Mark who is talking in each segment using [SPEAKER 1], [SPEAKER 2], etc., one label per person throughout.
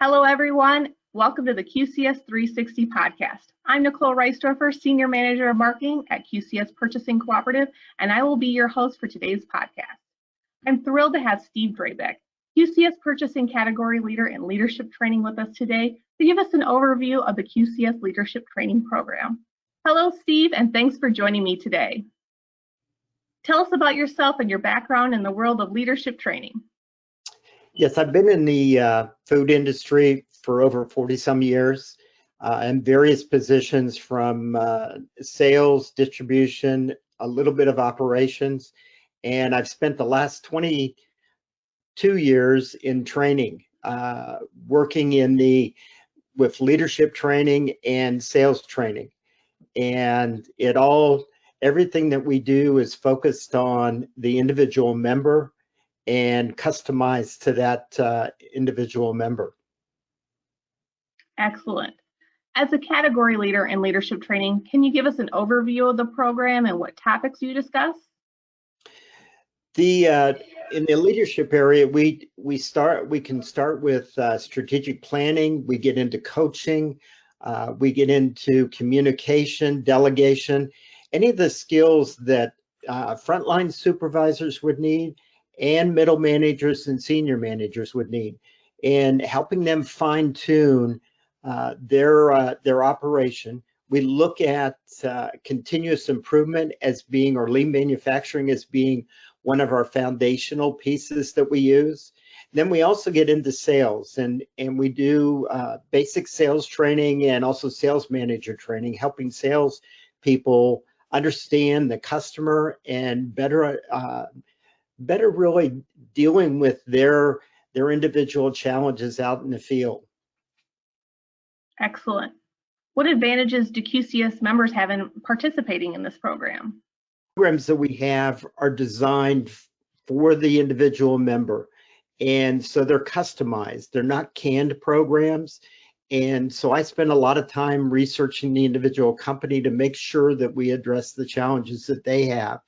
[SPEAKER 1] Hello, everyone. Welcome to the QCS 360 podcast. I'm Nicole Reisdorfer, Senior Manager of Marketing at QCS Purchasing Cooperative, and I will be your host for today's podcast. I'm thrilled to have Steve Drabek, QCS Purchasing Category Leader in Leadership Training with us today to give us an overview of the QCS Leadership Training Program. Hello, Steve, and thanks for joining me today. Tell us about yourself and your background in the world of leadership training.
[SPEAKER 2] Yes, I've been in the food industry for over 40 some years in various positions from sales, distribution, a little bit of operations, and I've spent the last 22 years in training, working with leadership training and sales training. And everything that we do is focused on the individual member and customized to that individual member.
[SPEAKER 1] Excellent. As a category leader in leadership training, can you give us an overview of the program and what topics you discuss?
[SPEAKER 2] In the leadership area, we can start with strategic planning. We get into coaching. We get into communication, delegation, any of the skills that frontline supervisors would need and middle managers and senior managers would need, and helping them fine-tune their operation. We look at continuous improvement as being, or lean manufacturing as being, one of our foundational pieces that we use. Then we also get into sales, and we do basic sales training and also sales manager training, helping sales people understand the customer and better really dealing with their individual challenges out in the field.
[SPEAKER 1] Excellent. What advantages do QCS members have in participating in this program?
[SPEAKER 2] Programs that we have are designed for the individual member, and so they're customized. They're not canned programs. And so I spend a lot of time researching the individual company to make sure that we address the challenges that they have.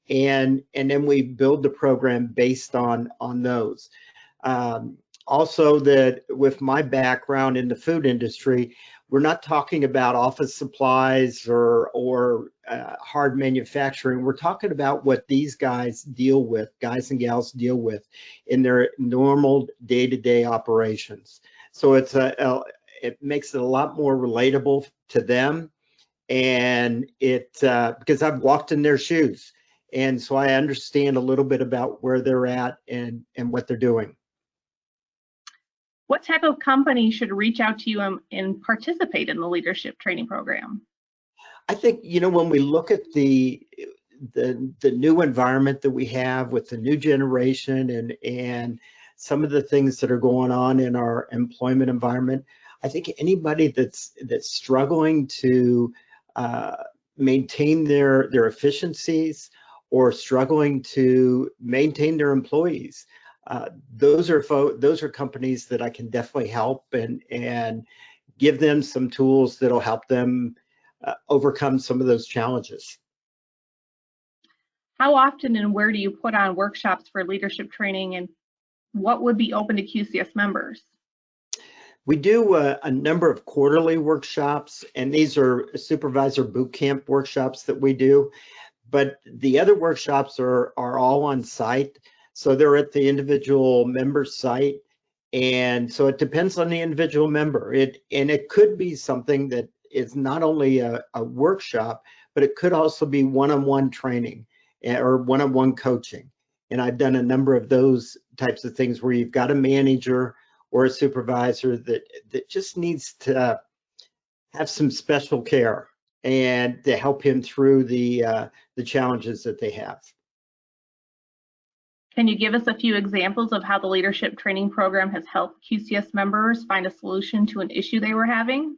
[SPEAKER 2] And then we build the program based on those. Also, that with my background in the food industry, we're not talking about office supplies or hard manufacturing. We're talking about what these guys and gals deal with in their normal day-to-day operations. So it makes it a lot more relatable to them, and because I've walked in their shoes. And so I understand a little bit about where they're at and what they're doing.
[SPEAKER 1] What type of company should reach out to you and participate in the leadership training program?
[SPEAKER 2] I think, when we look at the new environment that we have with the new generation and some of the things that are going on in our employment environment, I think anybody that's struggling to maintain their efficiencies or struggling to maintain their employees, those are companies that I can definitely help and give them some tools that'll help them overcome some of those challenges.
[SPEAKER 1] How often and where do you put on workshops for leadership training, and what would be open to QCS members?
[SPEAKER 2] We do a number of quarterly workshops, and these are supervisor boot camp workshops that we do. But the other workshops are all on site, so they're at the individual member site, and so it depends on the individual member. It could be something that is not only a workshop, but it could also be one-on-one training or one-on-one coaching. And I've done a number of those types of things where you've got a manager or a supervisor that just needs to have some special care and to help him through the challenges that they have.
[SPEAKER 1] Can you give us a few examples of how the leadership training program has helped QCS members find a solution to an issue they were having?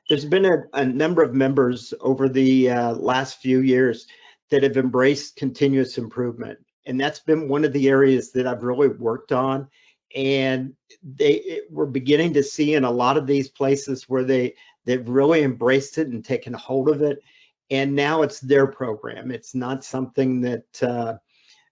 [SPEAKER 2] There's been a number of members over the last few years that have embraced continuous improvement. And that's been one of the areas that I've really worked on. And we're beginning to see in a lot of these places where they've really embraced it and taken hold of it. And now it's their program. It's not something that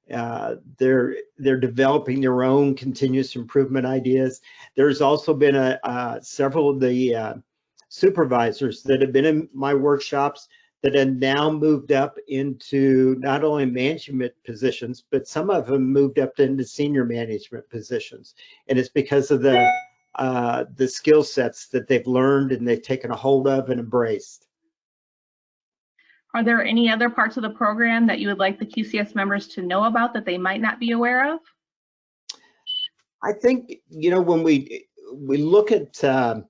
[SPEAKER 2] They're developing their own continuous improvement ideas. There's also been several of the supervisors that have been in my workshops that have now moved up into not only management positions, but some of them moved up into senior management positions. And it's because of the skill sets that they've learned and they've taken a hold of and embraced.
[SPEAKER 1] Are there any other parts of the program that you would like the QCS members to know about that they might not be aware of?
[SPEAKER 2] I think, when we look at the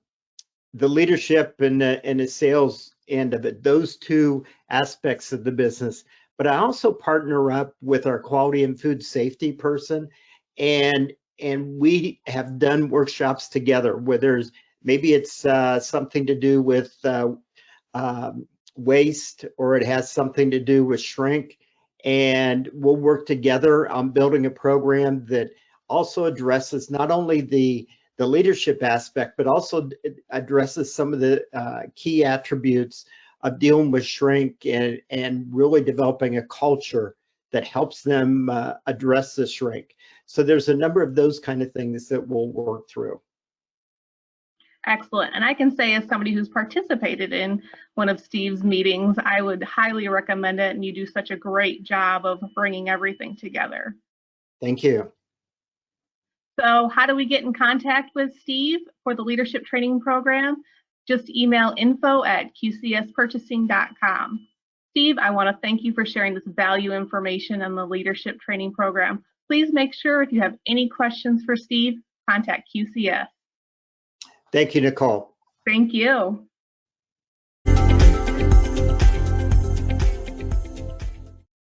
[SPEAKER 2] leadership and the sales end of it, those two aspects of the business, but I also partner up with our quality and food safety person, and we have done workshops together where there's maybe it's something to do with waste, or it has something to do with shrink, and we'll work together on building a program that also addresses not only the leadership aspect, but also addresses some of the key attributes of dealing with shrink and really developing a culture that helps them address the shrink. So there's a number of those kind of things that we'll work through.
[SPEAKER 1] Excellent. And I can say, as somebody who's participated in one of Steve's meetings, I would highly recommend it, and you do such a great job of bringing everything together.
[SPEAKER 2] Thank you.
[SPEAKER 1] So how do we get in contact with Steve for the leadership training program? Just email info@qcspurchasing.com. Steve, I want to thank you for sharing this value information on the leadership training program. Please make sure if you have any questions for Steve, contact QCS.
[SPEAKER 2] Thank you, Nicole.
[SPEAKER 1] Thank you.